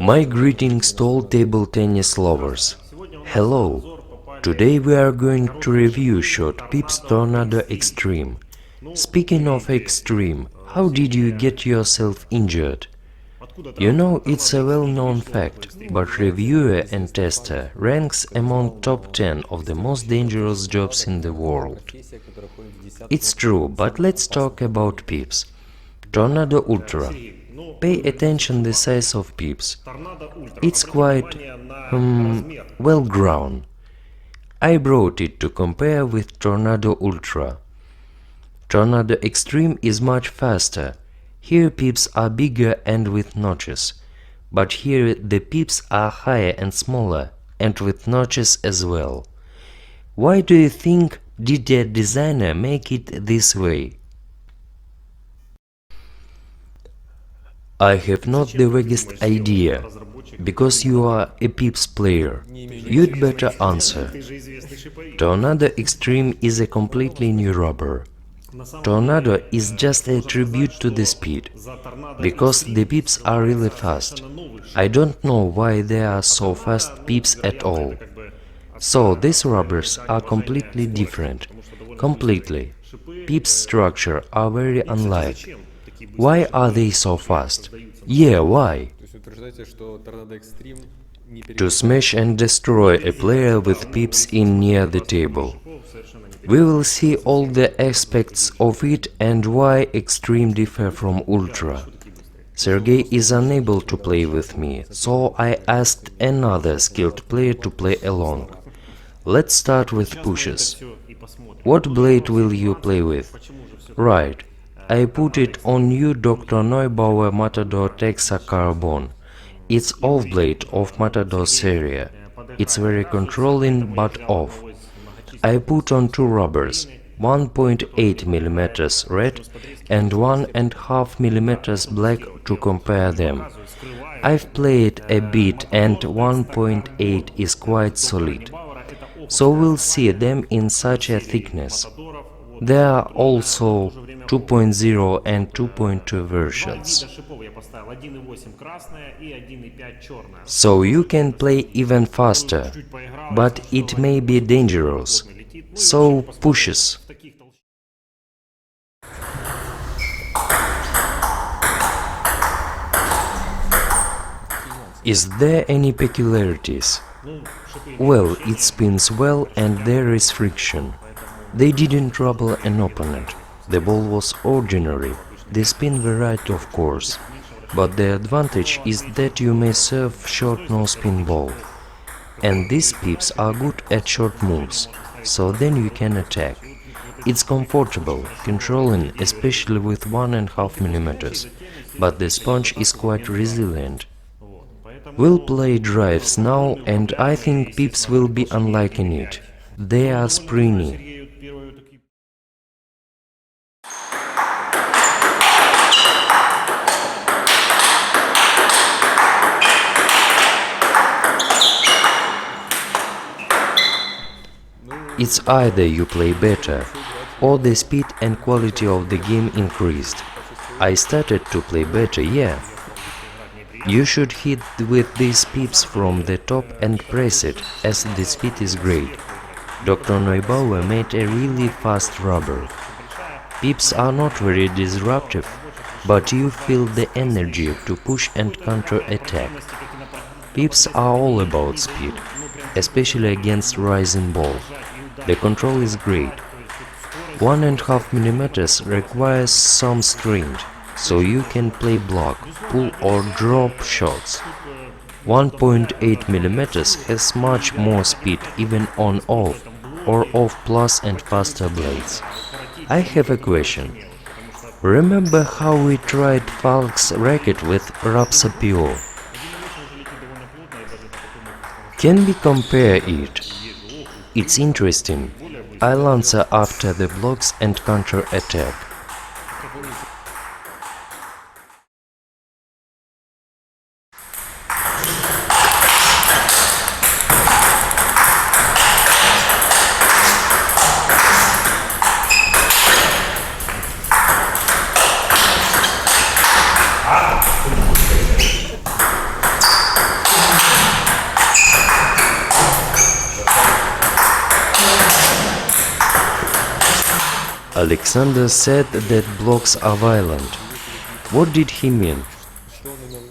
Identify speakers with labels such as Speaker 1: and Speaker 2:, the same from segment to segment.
Speaker 1: My greetings to all table tennis lovers. Hello! Today we are going to review shot Pip's Tornado Extreme. Speaking of extreme, how did you get yourself injured? You know, it's a well-known fact, but reviewer and tester ranks among top 10 of the most dangerous jobs in the world. It's true, but let's talk about Pips. Tornado Ultra. Pay attention the size of Pips. It's quite, well grown. I brought it to compare with Tornado Ultra. Tornado Extreme is much faster. Here pips are bigger and with notches. But here the pips are higher and smaller and with notches as well. Why do you think did the designer make it this way? I have not the vaguest idea. Because you are a Pips player, you'd better answer. Tornado Extreme is a completely new rubber. Tornado is just a tribute to the speed, because the Pips are really fast. I don't know why there are so fast Pips at all. So these rubbers are completely different. Completely. Pips' structure are very unlike. Why are they so fast? Yeah, why? To smash and destroy a player with pips in near the table. We will see all the aspects of it and why Extreme differ from Ultra. Sergey is unable to play with me, so I asked another skilled player to play along. Let's start with pushes. What blade will you play with? Right. I put it on new dr.neubauer Matador Texas Carbon. It's off blade of Matador series. It's very controlling but off. I put on two rubbers, 1.8 mm red and 1.5 mm black to compare them. I've played a bit and 1.8 is quite solid. So we'll see them in such a thickness. There are also 2.0 and 2.2 versions. So you can play even faster, but it may be dangerous. So pushes. Is there any peculiarities? Well, it spins well and there is friction. They didn't trouble an opponent. The ball was ordinary, the spin varied of course, but the advantage is that you may serve short no-spin ball. And these pips are good at short moves, so then you can attack. It's comfortable, controlling, especially with 1.5 mm, but the sponge is quite resilient. We'll play drives now and I think pips will be unlike in it. They are springy. It's either you play better, or the speed and quality of the game increased. I started to play better, yeah. You should hit with these pips from the top and press it, as the speed is great. Dr. Neubauer made a really fast rubber. Pips are not very disruptive, but you feel the energy to push and counter-attack. Pips are all about speed, especially against rising ball. The control is great. 1.5 mm requires some strength, so you can play block, pull or drop shots. 1.8 mm has much more speed even on off or off plus and faster blades. I have a question. Remember how we tried Falk's racket with Rakza PO? Can we compare it? It's interesting. I'll answer after the blocks and counter-attack. Alexander said that blocks are violent. What did he mean?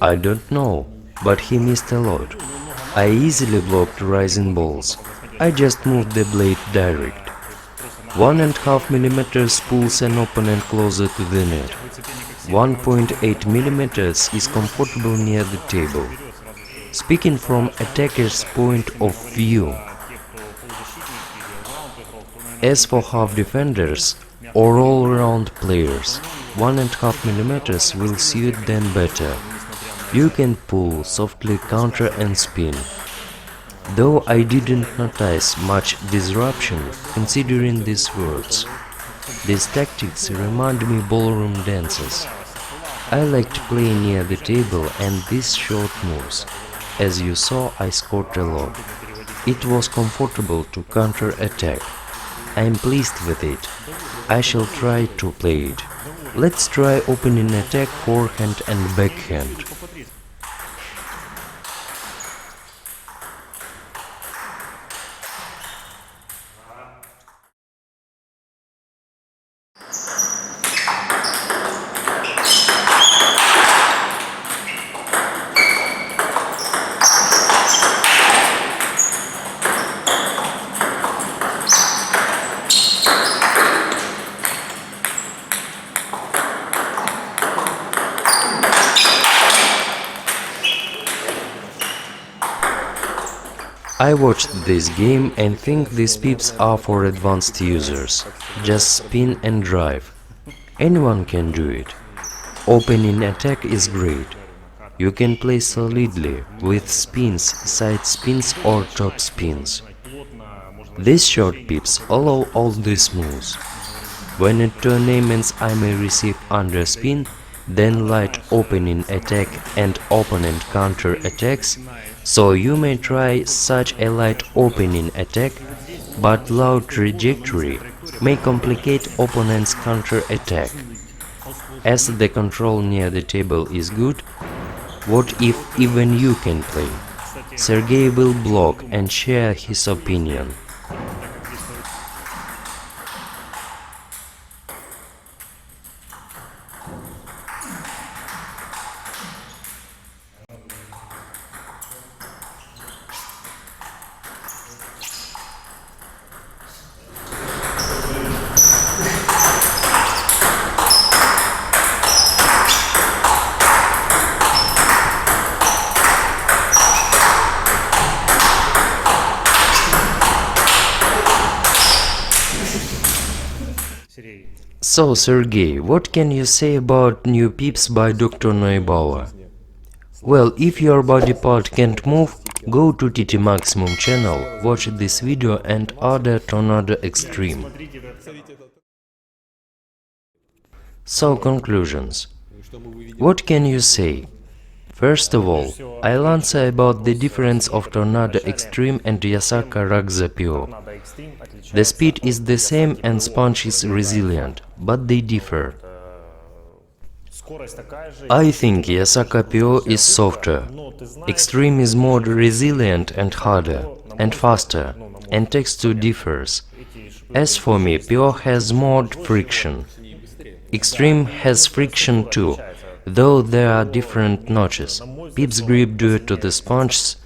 Speaker 1: I don't know, but he missed a lot. I easily blocked rising balls. I just moved the blade direct. 1.5 millimeters pulls an opponent closer to the net. 1.8 millimeters is comfortable near the table. Speaking from attacker's point of view. As for half defenders or all-round players, 1.5 millimeters will suit them better. You can pull, softly counter and spin. Though I didn't notice much disruption considering these words. These tactics remind me ballroom dances. I liked playing near the table and these short moves. As you saw, I scored a lot. It was comfortable to counter-attack. I am pleased with it. I shall try to play it. Let's try opening attack, forehand and backhand. I watched this game and think these pips are for advanced users. Just spin and drive. Anyone can do it. Opening attack is great. You can play solidly with spins, side spins or top spins. These short pips allow all these moves. When at tournaments I may receive underspin, then light opening attack and opponent counter attacks, so you may try such a light opening attack, but low trajectory may complicate opponent's counter attack. As the control near the table is good, what if even you can play? Sergey will block and share his opinion. So, Sergey, what can you say about new pips by Dr. Neubauer? Well, if your body part can't move, go to TT Maximum channel, watch this video and other Tornado Extreme. So, conclusions. What can you say? First of all, I'll answer about the difference of Tornado Extreme and YASAKA Rakza PO. The speed is the same and sponge is resilient, but they differ. I think YASAKA PO is softer. Extreme is more resilient and harder, and faster, and texture differs. As for me, PO has more friction. Extreme has friction too, though there are different notches. Pip's grip due to the sponges,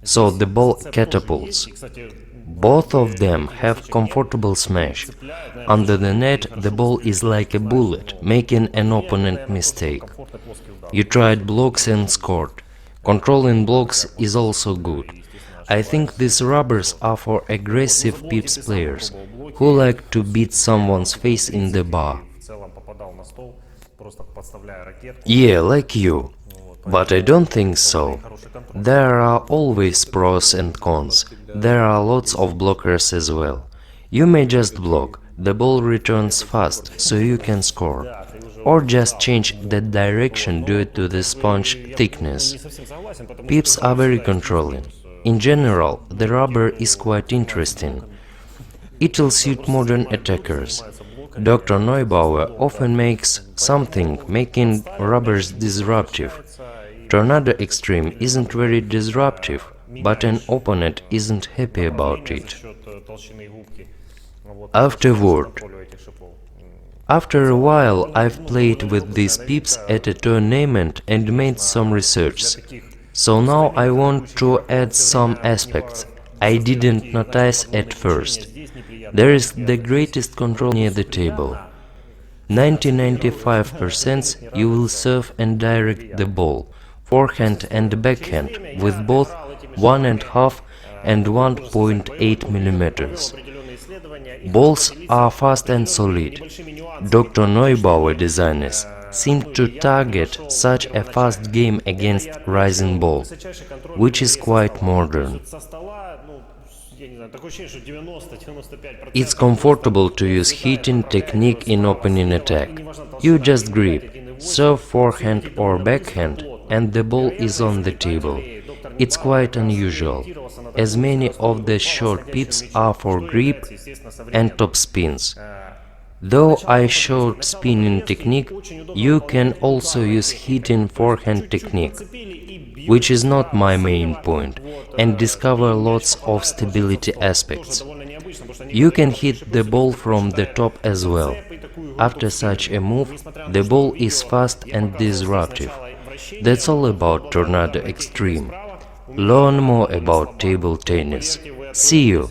Speaker 1: so the ball catapults. Both of them have comfortable smash. Under the net, the ball is like a bullet, making an opponent mistake. You tried blocks and scored. Controlling blocks is also good. I think these rubbers are for aggressive pips players, who like to beat someone's face in the bar. Yeah, like you. But I don't think so. There are always pros and cons. There are lots of blockers as well. You may just block, the ball returns fast, so you can score. Or just change the direction due to the sponge thickness. Pips are very controlling. In general, the rubber is quite interesting. It'll suit modern attackers. Dr. Neubauer often makes something making rubbers disruptive. Tornado Extreme isn't very disruptive, but an opponent isn't happy about it. Afterward, After a while, I've played with these pips at a tournament and made some research. So now I want to add some aspects I didn't notice at first. There is the greatest control near the table. 90-95% you will serve and direct the ball, forehand and backhand, with both 1.5 and 1.8 millimeters. Balls are fast and solid. Dr. Neubauer designers seem to target such a fast game against rising ball, which is quite modern. It's comfortable to use hitting technique in opening attack. You just grip, serve forehand or backhand, and the ball is on the table. It's quite unusual, as many of the short pips are for grip and top spins. Though I showed spinning technique, you can also use hitting forehand technique, which is not my main point, and discover lots of stability aspects. You can hit the ball from the top as well. After such a move, the ball is fast and disruptive. That's all about Tornado Extreme. Learn more about table tennis. See you!